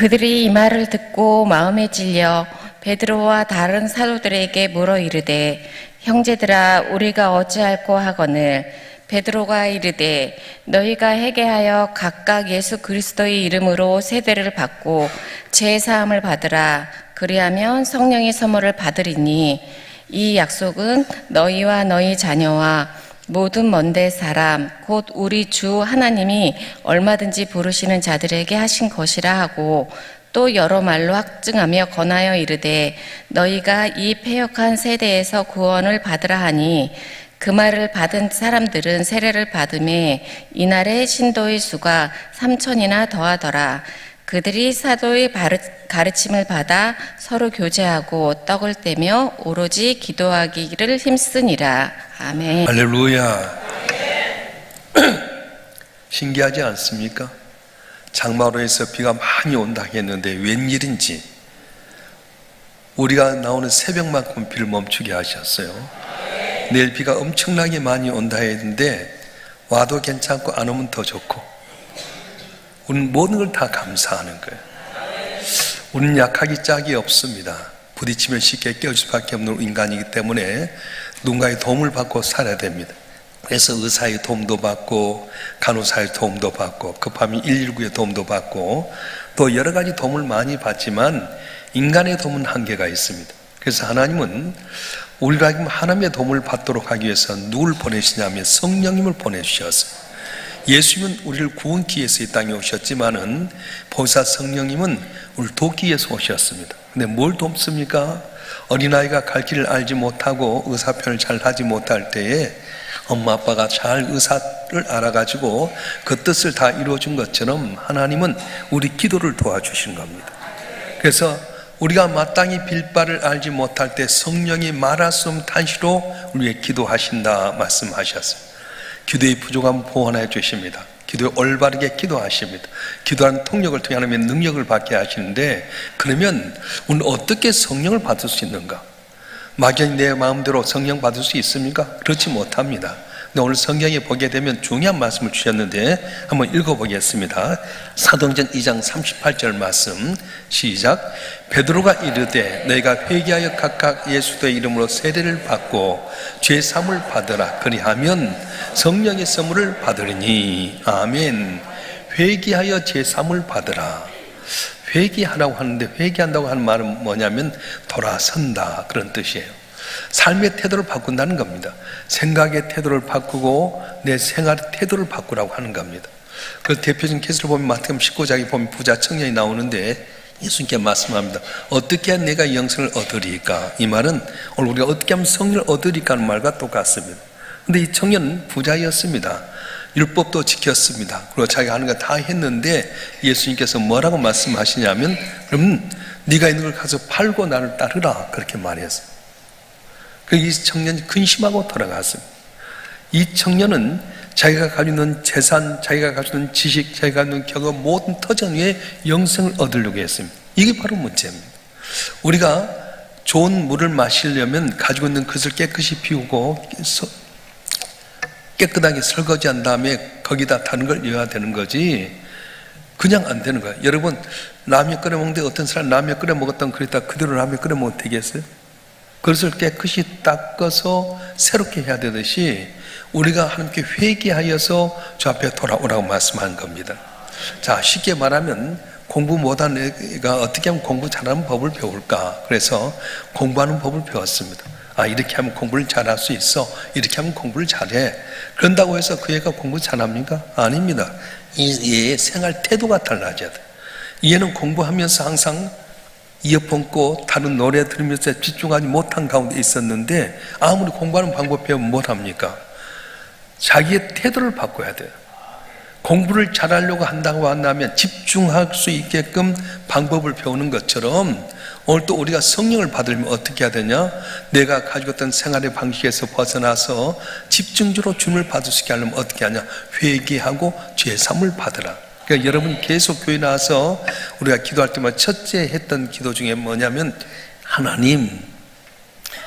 그들이 이 말을 듣고 마음에 찔려 베드로와 다른 사도들에게 물어 이르되 형제들아 우리가 어찌할꼬 하거늘 베드로가 이르되 너희가 회개하여 각각 예수 그리스도의 이름으로 세례를 받고 죄 사함을 받으라. 그리하면 성령의 선물을 받으리니 이 약속은 너희와 너희 자녀와 모든 먼데 사람 곧 우리 주 하나님이 얼마든지 부르시는 자들에게 하신 것이라 하고 또 여러 말로 확증하며 권하여 이르되 너희가 이 패역한 세대에서 구원을 받으라 하니 그 말을 받은 사람들은 세례를 받음에 이날의 신도의 수가 3,000이나 더하더라. 그들이 사도의 가르침을 받아 서로 교제하고 떡을 떼며 오로지 기도하기를 힘쓰니라. 아멘. 할렐루야. 신기하지 않습니까? 장마로에서 비가 많이 온다 했는데 웬일인지 우리가 나오는 새벽만큼 비를 멈추게 하셨어요. 내일 비가 엄청나게 많이 온다 했는데 와도 괜찮고 안 오면 더 좋고 우리는 모든 걸 다 감사하는 거예요. 우리는 약하기 짝이 없습니다. 부딪히면 쉽게 깨어질 수밖에 없는 인간이기 때문에 누군가의 도움을 받고 살아야 됩니다. 그래서 의사의 도움도 받고 간호사의 도움도 받고 급하면 119의 도움도 받고 또 여러 가지 도움을 많이 받지만 인간의 도움은 한계가 있습니다. 그래서 하나님은 우리가 하나님의 도움을 받도록 하기 위해서 누굴 보내시냐면 성령님을 보내주셨어요. 예수님은 우리를 구원기 위해서 이 땅에 오셨지만은 보혜사 성령님은 우리를 돕기 위해서 오셨습니다. 근데 뭘 돕습니까? 어린아이가 갈 길을 알지 못하고 의사표현을 잘 하지 못할 때에 엄마 아빠가 잘 의사를 알아가지고 그 뜻을 다 이루어준 것처럼 하나님은 우리 기도를 도와주신 겁니다. 그래서 우리가 마땅히 빌 바를 알지 못할 때 성령이 말할 수 없는 탄시로 우리에게 기도하신다 말씀하셨어요. 기도의 부족함을 보완해 주십니다. 기도에 올바르게 기도하십니다. 기도하는 통력을 통해 하나님의 능력을 받게 하시는데 그러면 우리는 어떻게 성령을 받을 수 있는가? 막연히 내 마음대로 성령 받을 수 있습니까? 그렇지 못합니다. 근데 오늘 성경에 보게 되면 중요한 말씀을 주셨는데 한번 읽어보겠습니다. 사도행전 2장 38절 말씀 시작. 베드로가 이르되 너희가 회개하여 각각 예수의 이름으로 세례를 받고 죄 사함을 받으라. 그리하면 성령의 선물을 받으리니. 아멘. 회개하여 죄 사함을 받으라. 회개하라고 하는데 회개한다고 하는 말은 뭐냐면 돌아선다 그런 뜻이에요. 삶의 태도를 바꾼다는 겁니다. 생각의 태도를 바꾸고 내 생활의 태도를 바꾸라고 하는 겁니다. 그 대표적인 케이스를 보면 마태복음 19장에 보면 부자 청년이 나오는데 예수님께 말씀합니다. 어떻게 하면 내가 영생을 얻으리까? 이 말은 오늘 우리가 어떻게 하면 성령을 얻으리까 하는 말과 똑같습니다. 근데 이 청년은 부자였습니다. 율법도 지켰습니다. 그리고 자기가 하는 거 다 했는데 예수님께서 뭐라고 말씀하시냐면 그럼 네가 있는 걸 가서 팔고 나를 따르라 그렇게 말했어요. 이 청년이 근심하고 돌아갔습니다. 이 청년은 자기가 가지고 있는 재산, 자기가 가지고 있는 지식, 자기가 가지고 있는 경험 모든 터전 위에 영생을 얻으려고 했습니다. 이게 바로 문제입니다. 우리가 좋은 물을 마시려면 가지고 있는 그릇을 깨끗이 비우고 깨끗하게 설거지한 다음에 거기다 다른 걸 넣어야 되는 거지 그냥 안 되는 거야. 여러분 라면 끓여 먹는데 어떤 사람 라면 끓여 먹었던 그릇에다 그대로 라면 끓여 먹어도 되겠어요? 그것을 깨끗이 닦아서 새롭게 해야 되듯이 우리가 하나님께 회개하여서 저 앞에 돌아오라고 말씀한 겁니다. 자, 쉽게 말하면 공부 못하는 애가 어떻게 하면 공부 잘하는 법을 배울까? 그래서 공부하는 법을 배웠습니다. 아, 이렇게 하면 공부를 잘할 수 있어. 이렇게 하면 공부를 잘해. 그런다고 해서 그 애가 공부 잘합니까? 아닙니다. 이 애의 생활 태도가 달라져야 돼. 얘는 공부하면서 항상 이어폰 꽂고 다른 노래 들으면서 집중하지 못한 가운데 있었는데 아무리 공부하는 방법 배우면 뭘 합니까? 자기의 태도를 바꿔야 돼요. 공부를 잘하려고 한다고 한다면 집중할 수 있게끔 방법을 배우는 것처럼 오늘 또 우리가 성령을 받으려면 어떻게 해야 되냐? 내가 가지고 있던 생활의 방식에서 벗어나서 집중적으로 주님을 받을 수 있게 하려면 어떻게 하냐? 회개하고 죄 사함을 받으라. 그러니까 여러분 계속 교회 나와서 우리가 기도할 때마다 첫째 했던 기도 중에 뭐냐면 하나님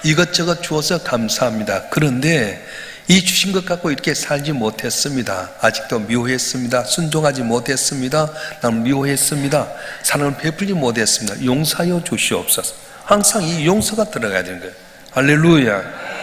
이것저것 주어서 감사합니다. 그런데 이 주신 것 갖고 이렇게 살지 못했습니다. 아직도 미워했습니다. 순종하지 못했습니다. 나는 미워했습니다. 사랑을 베풀지 못했습니다. 용서하여 주시옵소서. 항상 이 용서가 들어가야 되는 거예요. 할렐루야.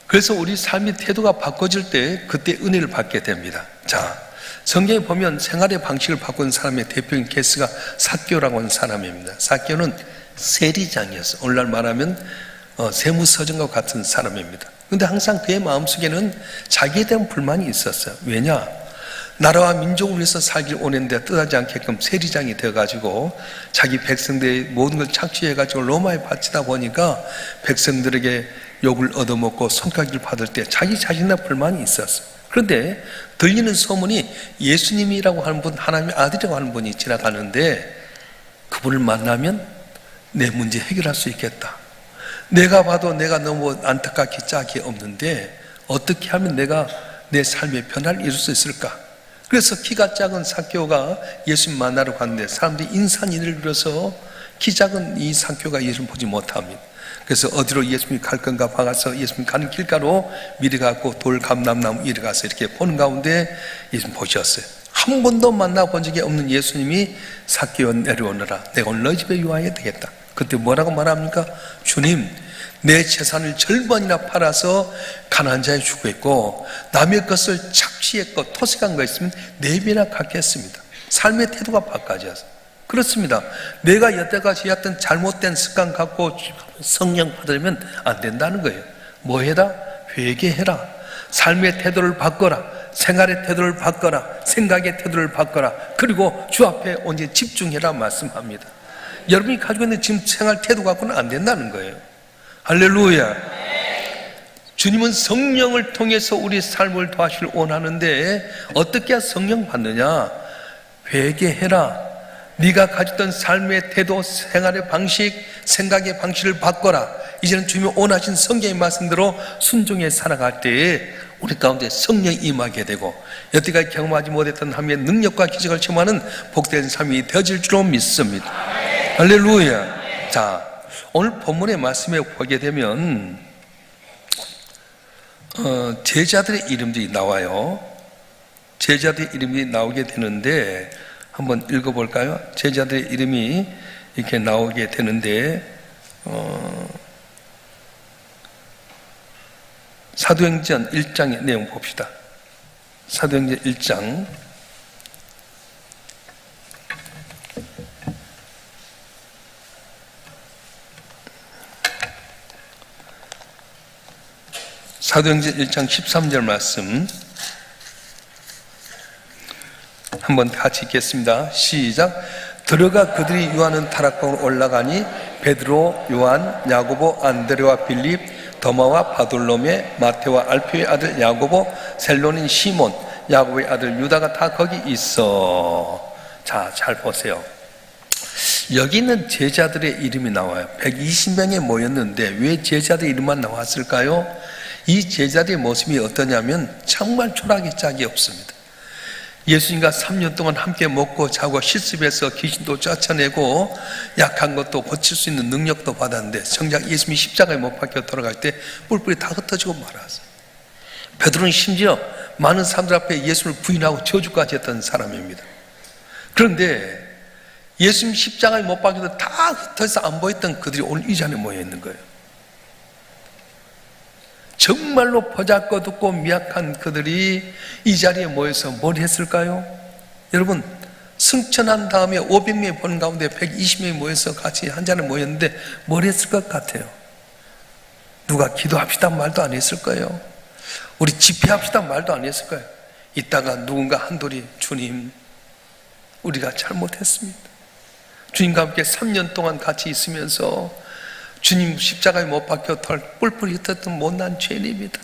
그래서 우리 삶의 태도가 바꿔질 때 그때 은혜를 받게 됩니다. 자, 성경에 보면 생활의 방식을 바꾼 사람의 대표적인 케이스가 삭개오라고 하는 사람입니다. 삭개오는 세리장이었어요. 오늘날 말하면 세무서정과 같은 사람입니다. 그런데 항상 그의 마음속에는 자기에 대한 불만이 있었어요. 왜냐? 나라와 민족을 위해서 살길 원했는데 뜻하지 않게끔 세리장이 되어가지고 자기 백성들의 모든 걸 착취해가지고 로마에 바치다 보니까 백성들에게 욕을 얻어먹고 손가락질 받을 때 자기 자신의 불만이 있었어요. 그런데 들리는 소문이 예수님이라고 하는 분, 하나님의 아들이라고 하는 분이 지나가는데 그분을 만나면 내 문제 해결할 수 있겠다. 내가 봐도 내가 너무 안타깝게 짝이 없는데 어떻게 하면 내가 내 삶의 변화를 이룰 수 있을까? 그래서 키가 작은 삭개오가 예수님 만나러 갔는데 사람들이 인산인해를 빌어서 키 작은 이 삭개오가 예수님 보지 못합니다. 그래서 어디로 예수님이 갈 건가 봐가서 예수님 가는 길가로 미리 가고 돌감람나무 이리 가서 이렇게 보는 가운데 예수님 보셨어요. 한 번도 만나본 적이 없는 예수님이 삭개오 내려오너라. 내가 오늘 너희 집에 유하게 되겠다. 그때 뭐라고 말합니까? 주님, 내 재산을 절반이나 팔아서 가난한 자에 주고 있고 남의 것을 착취했고 토색한 거 있으면 4배나 갚겠습니다. 삶의 태도가 바꿔져서 그렇습니다. 내가 여태까지 해왔던 잘못된 습관 갖고 성령 받으면 안 된다는 거예요. 뭐 해라? 회개해라. 삶의 태도를 바꿔라. 생활의 태도를 바꿔라. 생각의 태도를 바꿔라. 그리고 주 앞에 언제 집중해라 말씀합니다. 여러분이 가지고 있는 지금 생활 태도 갖고는 안 된다는 거예요. 할렐루야. 주님은 성령을 통해서 우리 삶을 도와주길 원하는데 어떻게 해야 성령 받느냐? 회개해라. 네가 가졌던 삶의 태도, 생활의 방식, 생각의 방식을 바꿔라. 이제는 주님이 원하신 성경의 말씀대로 순종해 살아갈 때에 우리 가운데 성령이 임하게 되고 여태까지 경험하지 못했던 하나님의 능력과 기적을 체험하는 복된 삶이 되어질 줄로 믿습니다. 할렐루야. 자, 오늘 본문의 말씀에 보게 되면 제자들의 이름들이 나와요. 제자들의 이름이 나오게 되는데 한번 읽어볼까요? 제자들의 이름이 이렇게 나오게 되는데 사도행전 1장의 내용 봅시다. 사도행전 1장 사도행전 1장 13절 말씀 한번 같이 읽겠습니다. 시작. 들어가 그들이 유하는 다락방으로 올라가니 베드로, 요한, 야고보, 안드레와 빌립, 도마와 바돌로메, 마테와 알피오의 아들 야고보, 셀로닌 시몬, 야고보의 아들 유다가 다 거기 있어. 자, 잘 보세요. 여기 있는 제자들의 이름이 나와요. 120명이 모였는데 왜 제자들 이름만 나왔을까요? 이 제자들의 모습이 어떠냐면 정말 초라하게 짝이 없습니다. 예수님과 3년 동안 함께 먹고 자고 실습해서 귀신도 쫓아내고 약한 것도 고칠 수 있는 능력도 받았는데 정작 예수님이 십자가에 못 박혀 돌아갈 때 뿔뿔이 다 흩어지고 말았어요. 베드로는 심지어 많은 사람들 앞에 예수를 부인하고 저주까지 했던 사람입니다. 그런데 예수님 십자가에 못 박혀도 다 흩어져서 안 보였던 그들이 오늘 이 자리에 모여 있는 거예요. 정말로 보잘것없고 미약한 그들이 이 자리에 모여서 뭘 했을까요? 여러분, 승천한 다음에 500명이 보는 가운데 120명이 모여서 같이 한 자리에 모였는데 뭘 했을 것 같아요? 누가 기도합시다 말도 안 했을 거예요. 우리 집회합시다 말도 안 했을 거예요. 이따가 누군가 한돌이 주님, 우리가 잘못했습니다. 주님과 함께 3년 동안 같이 있으면서 주님 십자가에 못 박혀 뿔뿔이 흩었던 못난 죄인입니다.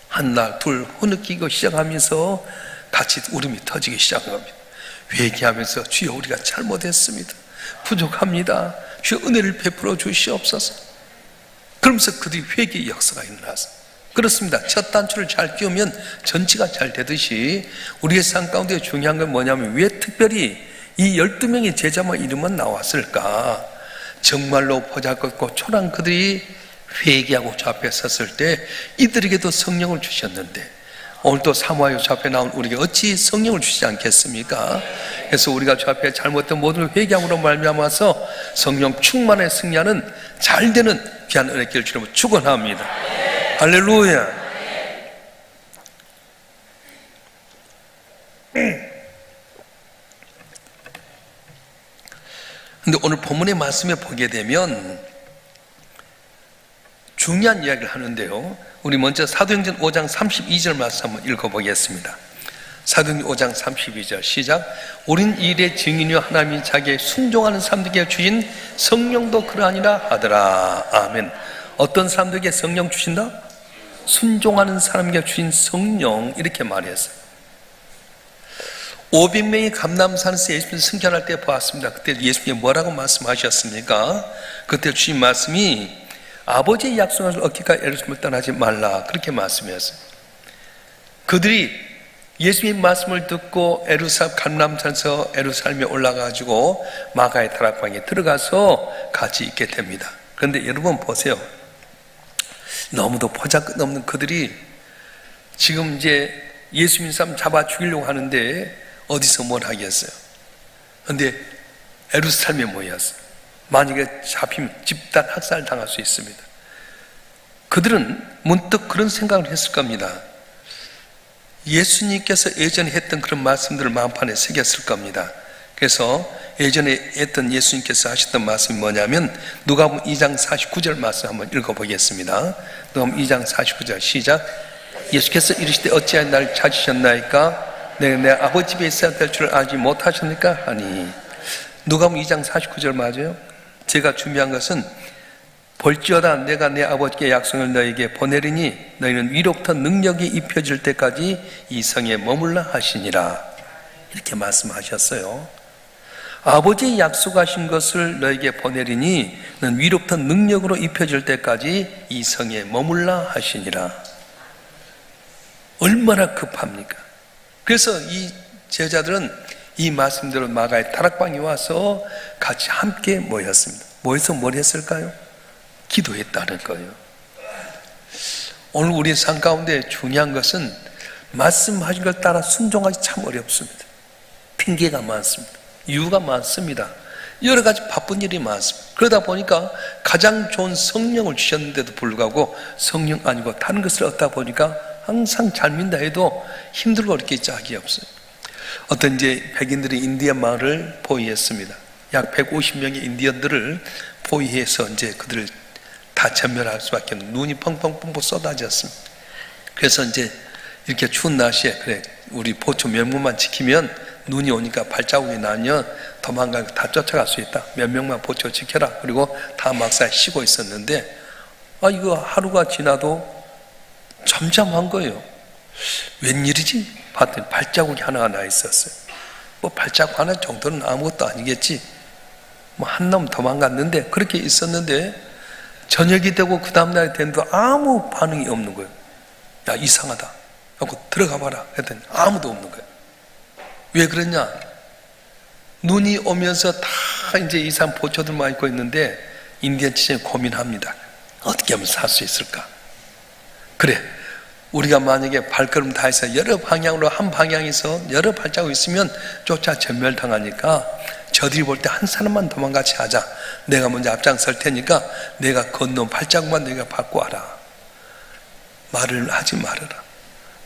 한날 둘 흐느끼고 시작하면서 같이 울음이 터지기 시작합니다. 회개하면서 주여 우리가 잘못했습니다. 부족합니다. 주여 은혜를 베풀어 주시옵소서. 그러면서 그들이 회개의 역사가 일어나서 그렇습니다. 첫 단추를 잘 끼우면 전치가 잘 되듯이 우리의 삶 가운데 중요한 건 뭐냐면 왜 특별히 이 12명의 제자만 이름만 나왔을까? 정말로 보잘것없고 초라한 그들이 회개하고 주 앞에 섰을 때 이들에게도 성령을 주셨는데 오늘도 사모하여 주 앞에 나온 우리에게 어찌 성령을 주시지 않겠습니까? 그래서 우리가 주 앞에 잘못된 모든 회개함으로 말미암아서 성령 충만에 승리하는 잘되는 귀한 은혜길 주님을 축원합니다. 할렐루야. 근데 오늘 본문의 말씀에 보게 되면 중요한 이야기를 하는데요. 우리 먼저 사도행전 5장 32절 말씀 한번 읽어보겠습니다. 사도행전 5장 32절 시작. 우린 일의 증인이요 하나님이 자기의 순종하는 사람들에게 주신 성령도 그러하니라 하더라. 아멘. 어떤 사람들에게 성령 주신다? 순종하는 사람에게 주신 성령, 이렇게 말했어요. 500명이 감람산에서 예수님 승천할 때 보았습니다. 그때 예수님이 뭐라고 말씀하셨습니까? 그때 주신 말씀이 아버지의 약속을 얻기까지 예루살렘을 떠나지 말라, 그렇게 말씀하셨어요. 그들이 예수님의 말씀을 듣고 감람산에서 예루살렘에 올라가지고 마가의 다락방에 들어가서 같이 있게 됩니다. 그런데 여러분 보세요. 너무도 보잘것없는 그들이 지금 이제 예수님 사람 잡아 죽이려고 하는데 어디서 뭘 하겠어요? 그런데 예루살렘에 모였어요. 만약에 잡히면 집단 학살 당할 수 있습니다. 그들은 문득 그런 생각을 했을 겁니다. 예수님께서 예전에 했던 그런 말씀들을 마음판에 새겼을 겁니다. 그래서 예전에 했던 예수님께서 하셨던 말씀이 뭐냐면 누가복음 2장 49절 말씀 한번 읽어보겠습니다. 누가복음 2장 49절 시작. 예수께서 이르시되 어찌하여 나를 찾으셨나이까? 내가 내 아버지 집에 있어야 될 줄 알지 못하십니까? 하니. 누가복음 2장 49절 맞아요? 제가 준비한 것은 볼지어다 내가 내 아버지께 약속을 너에게 보내리니 너희는 위로부터 능력이 입혀질 때까지 이 성에 머물라 하시니라, 이렇게 말씀하셨어요. 아버지의 약속하신 것을 너에게 보내리니 너는 위로부터 능력으로 입혀질 때까지 이 성에 머물라 하시니라. 얼마나 급합니까? 그래서 이 제자들은 이 말씀대로 마가의 다락방에 와서 같이 함께 모였습니다. 모여서 뭘 했을까요? 기도했다는 거예요. 오늘 우리 삶 가운데 중요한 것은 말씀하신 걸 따라 순종하기 참 어렵습니다. 핑계가 많습니다. 이유가 많습니다. 여러 가지 바쁜 일이 많습니다. 그러다 보니까 가장 좋은 성령을 주셨는데도 불구하고 성령 아니고 다른 것을 얻다 보니까 항상 잘 믿다 해도 힘들고 어렵게 짝이 없어요. 어떤 이제 백인들이 인디언 마을을 포위했습니다. 약 150명의 인디언들을 포위해서 이제 그들을 다 전멸할 수밖에 없는, 눈이 펑펑펑펑 쏟아졌습니다. 그래서 이제 이렇게 추운 날씨에 그래 우리 보초 몇 명만 지키면 눈이 오니까 발자국이 나면 도망가고 다 쫓아갈 수 있다. 몇 명만 보초 지켜라. 그리고 다 막사에 쉬고 있었는데 이거 하루가 지나도 잠잠한 거예요. 웬일이지? 봤더니 발자국이 하나가 나 있었어요. 뭐 발자국 하나 정도는 아무것도 아니겠지. 뭐 한 놈 도망갔는데 그렇게 있었는데 저녁이 되고 그 다음날이 됐는데 아무 반응이 없는 거예요. 야, 이상하다 하고 들어가 봐라 했더니 아무도 없는 거예요. 왜 그러냐? 눈이 오면서 다 이제 이 사람 보초들만 입고 있는데 인디언 지점이 고민합니다. 어떻게 하면 살 수 있을까? 그래, 우리가 만약에 발걸음 다 해서 여러 방향으로 한 방향에서 여러 발자국 있으면 쫓아 전멸당하니까 저들이 볼 때 한 사람만 도망같이 하자. 내가 먼저 앞장설 테니까 내가 건너온 발자국만 내가 받고 와라. 말을 하지 말아라.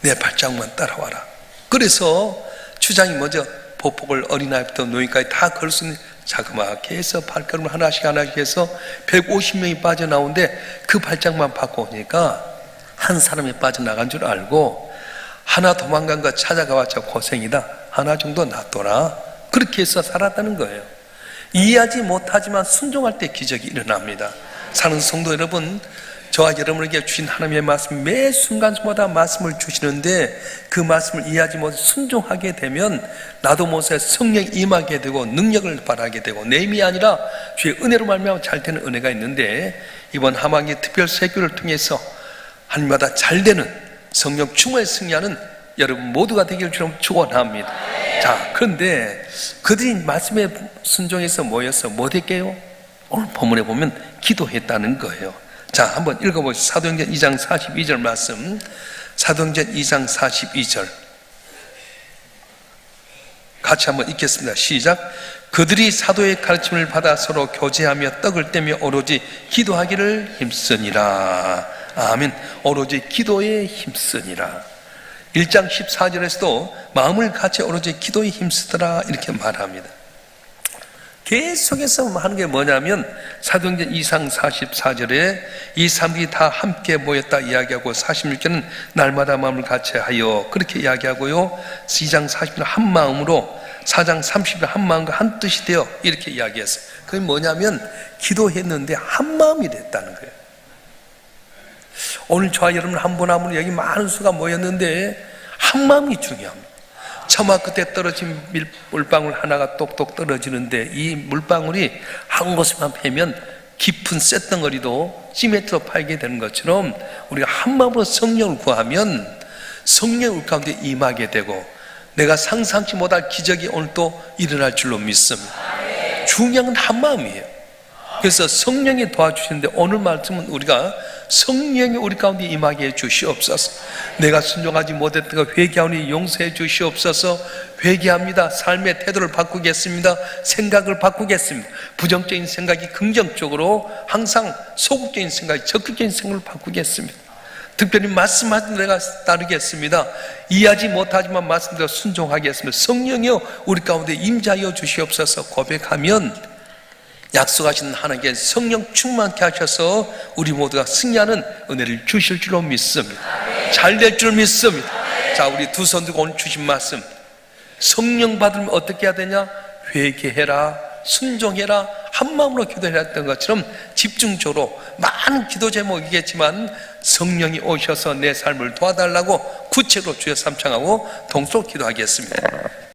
내 발자국만 따라와라. 그래서 추장이 먼저 보폭을 어린아이부터 노인까지 다 걸 수 있는 자그마하게 해서 발걸음을 하나씩 해서 150명이 빠져나오는데 그 발자국만 받고 오니까 한 사람이 빠져나간 줄 알고 하나 도망간 거 찾아가봤자 고생이다. 하나 정도 놔둬라. 그렇게 해서 살았다는 거예요. 이해하지 못하지만 순종할 때 기적이 일어납니다. 사는 성도 여러분, 저와 여러분에게 주신 하나님의 말씀 매 순간마다 말씀을 주시는데 그 말씀을 이해하지 못해 순종하게 되면 나도 못해 성령이 임하게 되고 능력을 발하게 되고 내 힘이 아니라 주의 은혜로 말미암아 잘 되는 은혜가 있는데 이번 하반기 특별 세교를 통해서 하나님마다 잘 되는 성령 충만에 승리하는 여러분 모두가 되기를 주님 축원합니다. 자, 그런데 그들이 말씀에 순종해서 모여서 뭐 됐게요? 오늘 본문에 보면 기도했다는 거예요. 자, 한번 읽어보시죠. 사도행전 2장 42절 말씀. 사도행전 2장 42절. 같이 한번 읽겠습니다. 시작. 그들이 사도의 가르침을 받아 서로 교제하며 떡을 떼며 오로지 기도하기를 힘쓰니라. 아멘. 오로지 기도에 힘쓰니라. 1장 14절에서도 마음을 같이 오로지 기도에 힘쓰더라 이렇게 말합니다. 계속해서 하는 게 뭐냐면 사도행전 2장 44절에 이 사람들이 다 함께 모였다 이야기하고 46절은 날마다 마음을 같이 하여 그렇게 이야기하고요. 2장 40절 한 마음으로 4장 30절 한 마음과 한 뜻이 되어 이렇게 이야기했어요. 그게 뭐냐면 기도했는데 한 마음이 됐다는 거예요. 오늘 저와 여러분 한 분 한 분 여기 많은 수가 모였는데 한 마음이 중요합니다. 처마 끝에 떨어진 물방울 하나가 똑똑 떨어지는데 이 물방울이 한 곳에만 패면 깊은 쇳덩어리도 시멘트로 파이게 되는 것처럼 우리가 한 마음으로 성령을 구하면 성령이 우리 가운데 임하게 되고 내가 상상치 못할 기적이 오늘 또 일어날 줄로 믿습니다. 중요한 건 한 마음이에요. 그래서 성령이 도와주시는데 오늘 말씀은 우리가 성령이 우리 가운데 임하게 해 주시옵소서. 내가 순종하지 못했던 거 회개하오니 용서해 주시옵소서. 회개합니다. 삶의 태도를 바꾸겠습니다. 생각을 바꾸겠습니다. 부정적인 생각이 긍정적으로 항상 소극적인 생각이 적극적인 생각을 바꾸겠습니다. 특별히 말씀하신 내가 따르겠습니다. 이해하지 못하지만 말씀대로 순종하겠습니다. 성령이여 우리 가운데 임자하여 주시옵소서 고백하면 약속하신 하나님께 성령 충만케 하셔서 우리 모두가 승리하는 은혜를 주실 줄로 믿습니다. 잘 될 줄 믿습니다. 자, 우리 두 손 들고 오늘 주신 말씀 성령 받으면 어떻게 해야 되냐? 회개해라, 순종해라, 한 마음으로 기도해야 했던 것처럼 집중적으로 많은 기도 제목이겠지만 성령이 오셔서 내 삶을 도와달라고 구체로 주여 삼창하고 동시로 기도하겠습니다.